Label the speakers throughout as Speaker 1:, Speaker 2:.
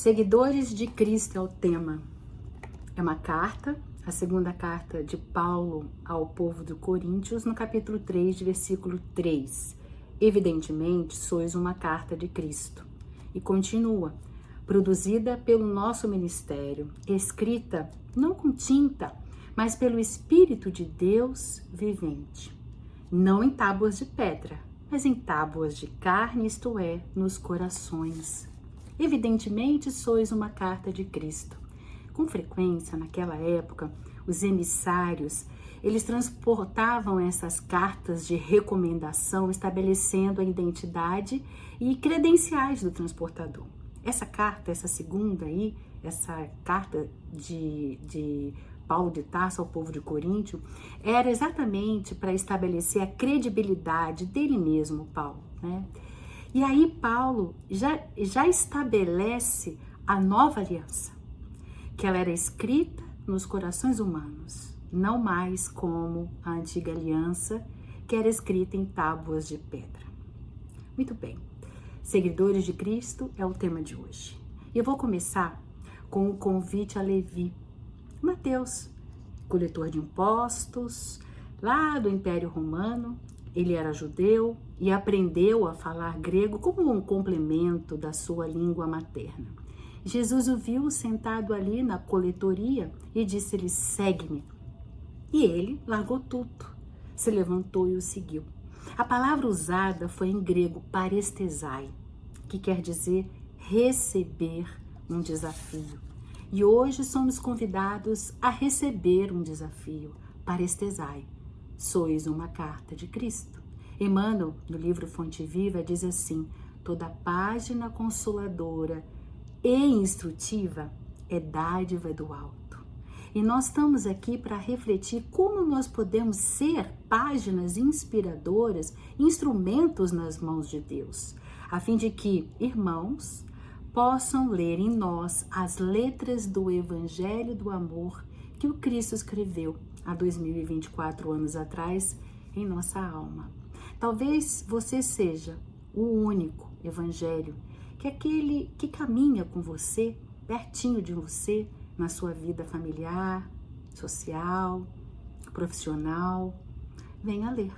Speaker 1: Seguidores de Cristo é o tema. É uma carta, a segunda carta de Paulo ao povo de Coríntios, no capítulo 3, de versículo 3. Evidentemente, sois uma carta de Cristo. E continua, produzida pelo nosso ministério, escrita não com tinta, mas pelo Espírito de Deus vivente. Não em tábuas de pedra, mas em tábuas de carne, isto é, nos corações. Evidentemente, sois uma carta de Cristo. Com frequência, naquela época, os emissários, eles transportavam essas cartas de recomendação, estabelecendo a identidade e credenciais do transportador. Essa carta, essa segunda aí, essa carta de Paulo de Tarso ao povo de Coríntio, era exatamente para estabelecer a credibilidade dele mesmo, Paulo, né? E aí Paulo já estabelece a nova aliança, que ela era escrita nos corações humanos, não mais como a antiga aliança, que era escrita em tábuas de pedra. Muito bem, seguidores de Cristo é o tema de hoje. E eu vou começar com o convite a Levi, Mateus, coletor de impostos, lá do Império Romano. Ele era judeu e aprendeu a falar grego como um complemento da sua língua materna. Jesus o viu sentado ali na coletoria e disse-lhe, segue-me. E ele largou tudo, se levantou e o seguiu. A palavra usada foi em grego parestesai, que quer dizer receber um desafio. E hoje somos convidados a receber um desafio, parestesai. Sois uma carta de Cristo. Emmanuel, no livro Fonte Viva, diz assim, toda página consoladora e instrutiva é dádiva do alto. E nós estamos aqui para refletir como nós podemos ser páginas inspiradoras, instrumentos nas mãos de Deus, a fim de que irmãos possam ler em nós as letras do Evangelho do Amor que o Cristo escreveu há 2024 anos atrás em nossa alma. Talvez você seja o único Evangelho que é aquele que caminha com você, pertinho de você, na sua vida familiar, social, profissional. Venha ler.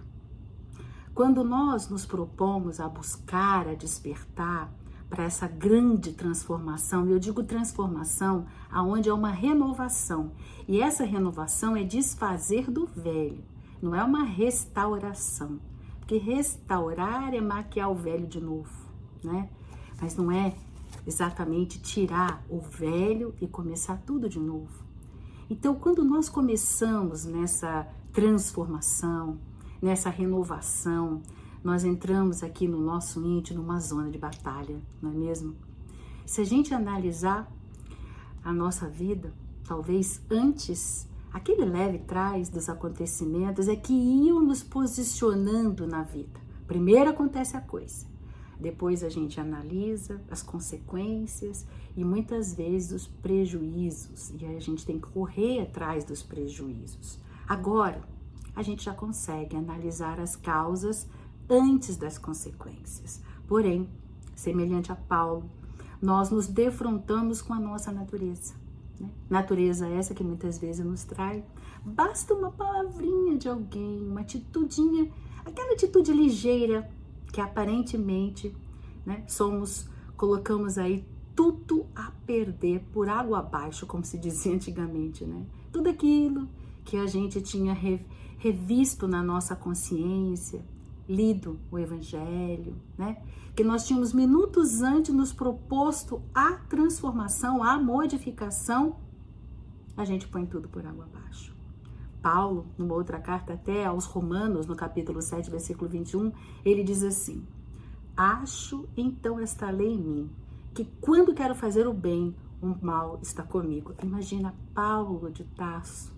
Speaker 1: Quando nós nos propomos a buscar, a despertar para essa grande transformação, e eu digo transformação aonde é uma renovação, e essa renovação é desfazer do velho, não é uma restauração, porque restaurar é maquiar o velho de novo, né? Mas não é exatamente tirar o velho e começar tudo de novo. Então, quando nós começamos nessa transformação, nessa renovação, nós entramos aqui no nosso íntimo numa zona de batalha, não é mesmo? Se a gente analisar a nossa vida, talvez antes, aquele leve trás dos acontecimentos é que iam nos posicionando na vida. Primeiro acontece a coisa, depois a gente analisa as consequências e muitas vezes os prejuízos, e aí a gente tem que correr atrás dos prejuízos. Agora, a gente já consegue analisar as causas antes das consequências. Porém, semelhante a Paulo, nós nos defrontamos com a nossa natureza, né? Natureza essa que muitas vezes nos trai. Basta uma palavrinha de alguém, uma atitudinha, aquela atitude ligeira que aparentemente, né, colocamos aí tudo a perder por água abaixo, como se dizia antigamente, né? Tudo aquilo que a gente tinha revisto na nossa consciência, lido o Evangelho, né? Que nós tínhamos minutos antes nos proposto a transformação, a modificação, a gente põe tudo por água abaixo. Paulo, numa outra carta até aos Romanos, no capítulo 7, versículo 21, ele diz assim, acho então esta lei em mim, que quando quero fazer o bem, o mal está comigo. Imagina Paulo de Tarso,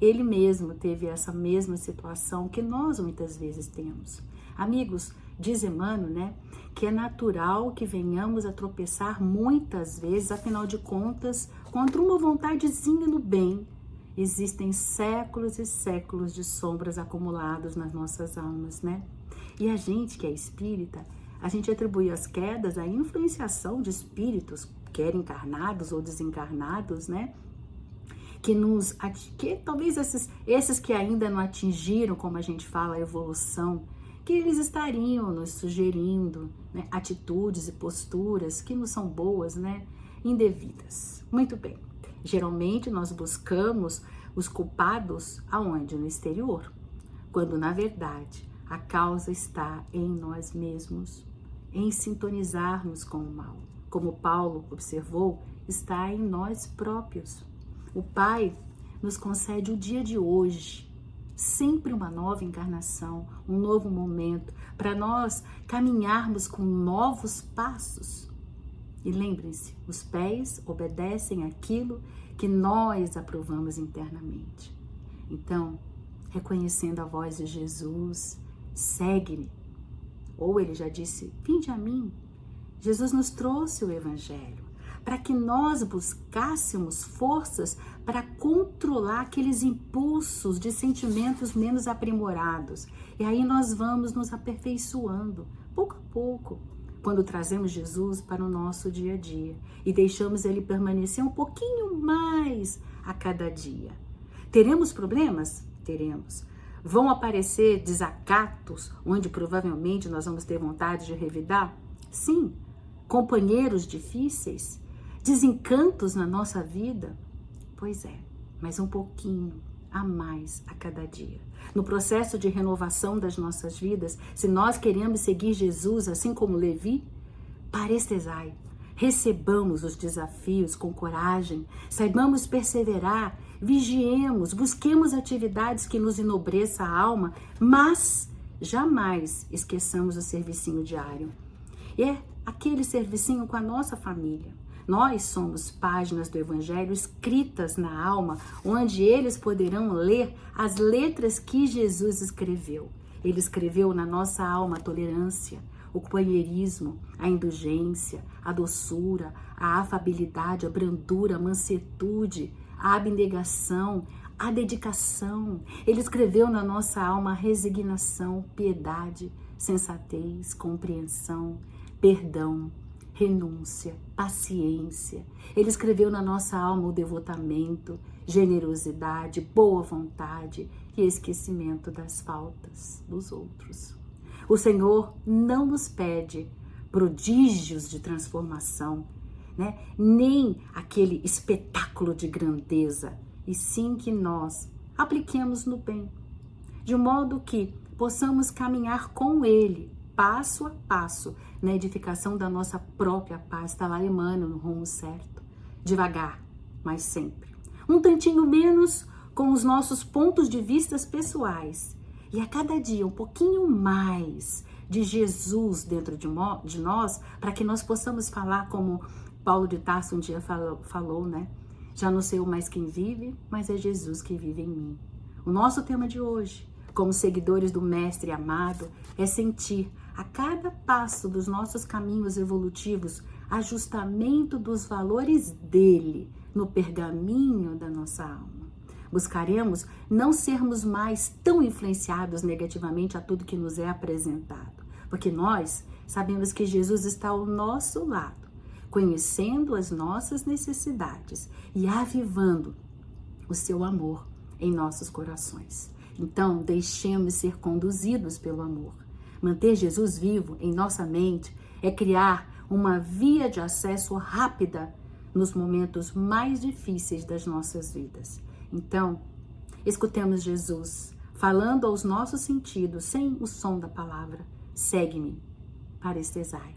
Speaker 1: ele mesmo teve essa mesma situação que nós muitas vezes temos. Amigos, diz Emmanuel, né, que é natural que venhamos a tropeçar muitas vezes, afinal de contas, contra uma vontadezinha no bem. Existem séculos e séculos de sombras acumulados nas nossas almas, né? E a gente que é espírita, a gente atribui as quedas à influenciação de espíritos quer encarnados ou desencarnados, né? Que talvez esses que ainda não atingiram, como a gente fala, a evolução, que eles estariam nos sugerindo, né, atitudes e posturas que não são boas, né, indevidas. Muito bem. Geralmente nós buscamos os culpados aonde? No exterior, quando na verdade a causa está em nós mesmos, em sintonizarmos com o mal. Como Paulo observou, está em nós próprios. O Pai nos concede o dia de hoje, sempre uma nova encarnação, um novo momento, para nós caminharmos com novos passos. E lembrem-se, os pés obedecem àquilo que nós aprovamos internamente. Então, reconhecendo a voz de Jesus, segue-me. Ou ele já disse, vinde a mim. Jesus nos trouxe o Evangelho para que nós buscássemos forças para controlar aqueles impulsos de sentimentos menos aprimorados. E aí nós vamos nos aperfeiçoando, pouco a pouco, quando trazemos Jesus para o nosso dia a dia e deixamos ele permanecer um pouquinho mais a cada dia. Teremos problemas? Teremos. Vão aparecer desacatos, onde provavelmente nós vamos ter vontade de revidar? Sim. Companheiros difíceis? Desencantos na nossa vida? Pois é, mas um pouquinho a mais a cada dia. No processo de renovação das nossas vidas, se nós queremos seguir Jesus, assim como Levi, parestesai, recebamos os desafios com coragem, saibamos perseverar, vigiemos, busquemos atividades que nos enobreçam a alma, mas jamais esqueçamos o servicinho diário. E é aquele servicinho com a nossa família. Nós somos páginas do Evangelho escritas na alma, onde eles poderão ler as letras que Jesus escreveu. Ele escreveu na nossa alma a tolerância, o companheirismo, a indulgência, a doçura, a afabilidade, a brandura, a mansuetude, a abnegação, a dedicação. Ele escreveu na nossa alma a resignação, piedade, sensatez, compreensão, perdão, renúncia, paciência. Ele escreveu na nossa alma o devotamento, generosidade, boa vontade e esquecimento das faltas dos outros. O Senhor não nos pede prodígios de transformação, né? Nem aquele espetáculo de grandeza, e sim que nós apliquemos no bem, de modo que possamos caminhar com Ele, passo a passo, na edificação da nossa própria paz. Está lá Emmanuel no rumo certo. Devagar, mas sempre. Um tantinho menos com os nossos pontos de vista pessoais. E a cada dia um pouquinho mais de Jesus dentro de nós, para que nós possamos falar como Paulo de Tarso um dia falou, né? Já não sei mais quem vive, mas é Jesus que vive em mim. O nosso tema de hoje, como seguidores do Mestre amado, é sentir a cada passo dos nossos caminhos evolutivos ajustamento dos valores dele no pergaminho da nossa alma. Buscaremos não sermos mais tão influenciados negativamente a tudo que nos é apresentado, porque nós sabemos que Jesus está ao nosso lado, conhecendo as nossas necessidades e avivando o seu amor em nossos corações. Então, deixemos ser conduzidos pelo amor. Manter Jesus vivo em nossa mente é criar uma via de acesso rápida nos momentos mais difíceis das nossas vidas. Então, escutemos Jesus falando aos nossos sentidos, sem o som da palavra. Segue-me, parestesai.